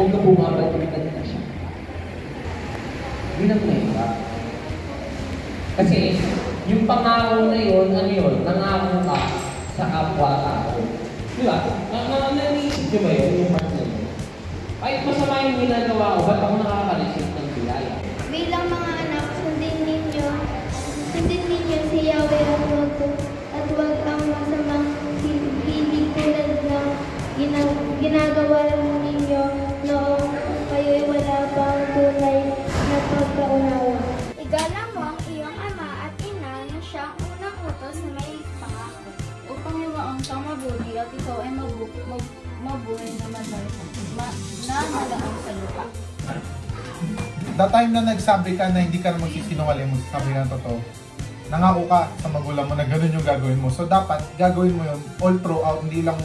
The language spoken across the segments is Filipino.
Huwag na bumabalik-balik na siya. Hindi na mahirap. Kasi, yung pangako na yun, ano yun, nangako ka sa kapwa-tao. Di ba? Naniisip nyo ba yun, yung part na yun? Kahit masama yung ginagawa ko, ba't ako nakaka-receive ng bilaya? Bilang mga anak, sundin ninyo si Yahweh at huwag ang masamang hindi tulad ng ginagawa ninyo noong kayo'y wala pang tunay na pagkaunawa. Igalang mo ang iyong ama at ina na siyang unang utos na may pangako upang iwaang kang mabuti at ikaw ay mabuhay na nalaang sa lupa. The time na nagsabi ka na hindi ka na magsisinungaling, magsasabi ka ng totoo, nangako ka sa magulang mo na gano'n yung gagawin mo. So dapat gagawin mo yun all throughout, hindi lang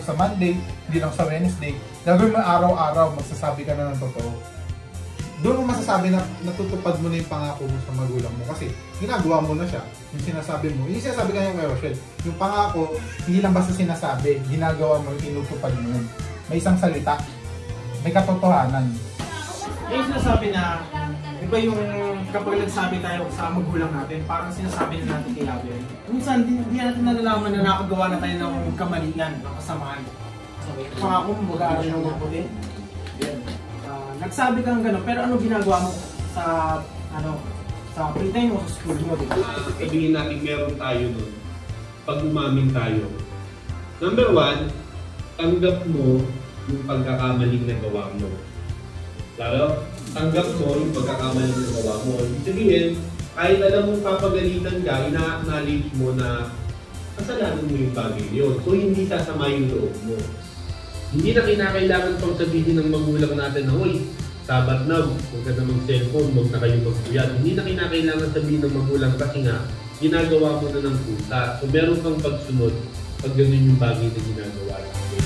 sa Monday, hindi lang sa Wednesday. Gagawin mo araw-araw, magsasabi ka na ng totoo. Doon mo masasabi na natutupad mo na yung pangako mo sa magulang mo kasi ginagawa mo na siya. Yung sinasabi mo, yung sinasabi ka kay Rochelle, yung pangako, hindi lang basta sinasabi, ginagawa mo, tinutupad mo yun. May isang salita, may katotohanan. Yung sinasabi na, iba yung kapag nagsabi tayo sa magulang natin, parang sinasabi na natin kay Yahweh. Minsan, hindi natin nalalaman na nakagawa na tayo ng kamalian, ng kasamaan. Pangako mo, mag-aaral ng mabuti. Nagsabi kang gano'n, pero ano ginagawa mo sa free time mo sa school mo, diba? Sabihin natin meron tayo nun. Pag umamin tayo. Number 1, tanggap mo yung pagkakamaling nagawa mo. Lalo, tanggap mo yung pagkakamaling nagawa mo. Ibig sabihin, kahit alam mong papagalitan ka, ina-acknowledge mo na kasalanan mo yung bagay yun. So, hindi sasama yung loob mo. Hindi na kinakailangan pang sabihin ng magulang natin na, "Uy, Sabat na, huwag ka na mag-cellphone, huwag na kayo magpuyat." Hindi na kinakailangan sabihin ng magulang kasi nga, ginagawa mo na ng puta. So meron kang pagsunod pag ganun yung bagay na ginagawa natin.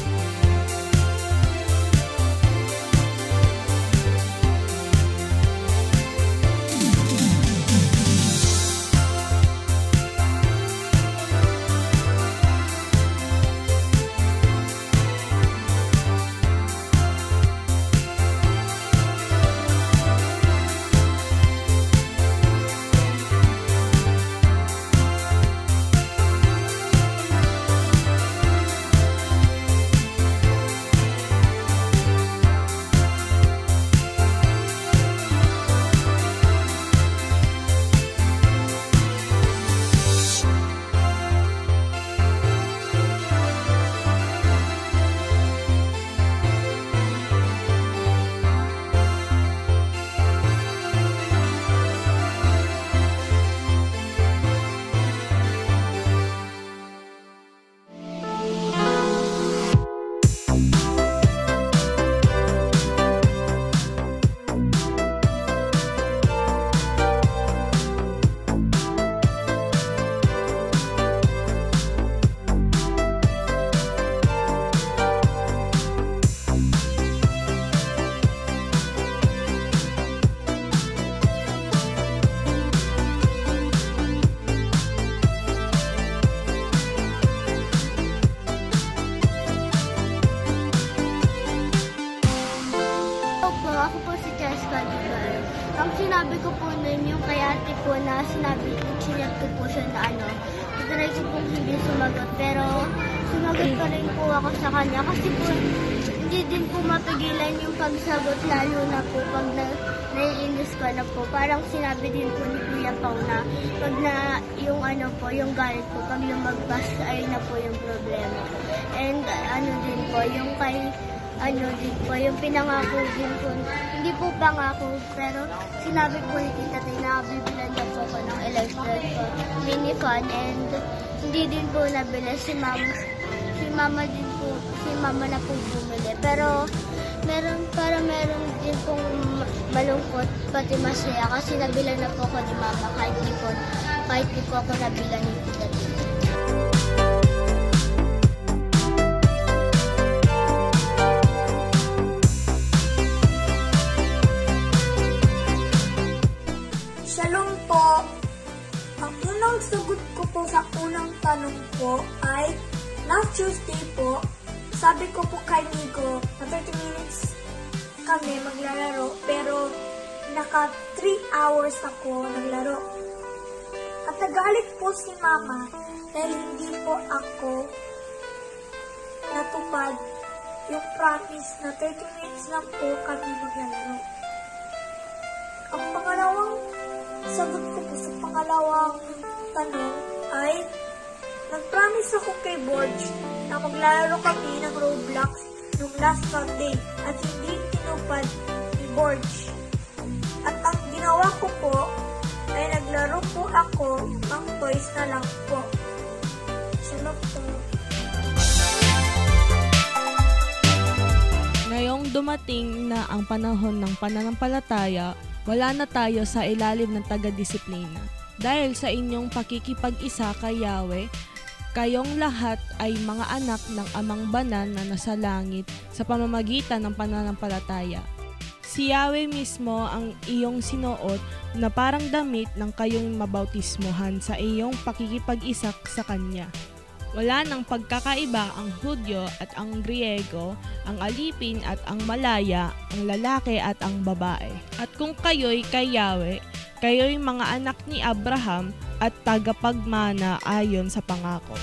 Ako po si Cheska Ligar. Ang sinabi ko po nun yung kay ate po na sinat ko po siya na try ko pong hindi sumagot. Pero sumagot pa rin po ako sa kanya kasi po hindi din po mapigilan yung pagsagot lalo na po pag naiinis ko na po. Parang sinabi din po ni Kuya Pao na pag na yung yung galit po pag lumagpas ay na po yung problema. And din po yung kay din po, yung pinangako din po, hindi po pangako, pero sinabi po ni Tita Tay na bibilan na po ko ng electric mini fan and hindi din po nabili si mama na po bumili. Pero meron din pong malungkot pati masaya kasi nabilan na po ko ni mama kahit di po ako nabilan ni Tita Tay. Shalom po. Ang unang sagot ko po sa unang tanong po ay last Tuesday po, sabi ko po kay Nico na 30 minutes kami maglalaro, pero naka 3 hours ako naglaro. At nagalit po si Mama dahil hindi po ako natupad yung promise na 30 minutes lang po kami maglalaro. Ang pangalawang sagot ko po sa pangalawang tanong ay nag-promise ako kay Borge na maglalaro kami ng Roblox nung last Sunday at hindi tinupad ni Borge. At ang ginawa ko po ay naglaro po ako ng toys na lang po. Sunod po. Ngayong dumating na ang panahon ng pananampalataya, wala na tayo sa ilalim ng taga-disiplina. Dahil sa inyong pakikipag-isa kay Yahweh, kayong lahat ay mga anak ng Amang Banal na nasa langit sa pamamagitan ng pananampalataya. Si Yahweh mismo ang iyong sinuot na parang damit ng kayong mabautismuhan sa iyong pakikipag-isa sa Kanya. Wala nang pagkakaiba ang Hudyo at ang Griego, ang Alipin at ang Malaya, ang lalaki at ang babae. At kung kayo'y kay Yahweh, kayo'y mga anak ni Abraham at tagapagmana ayon sa pangako.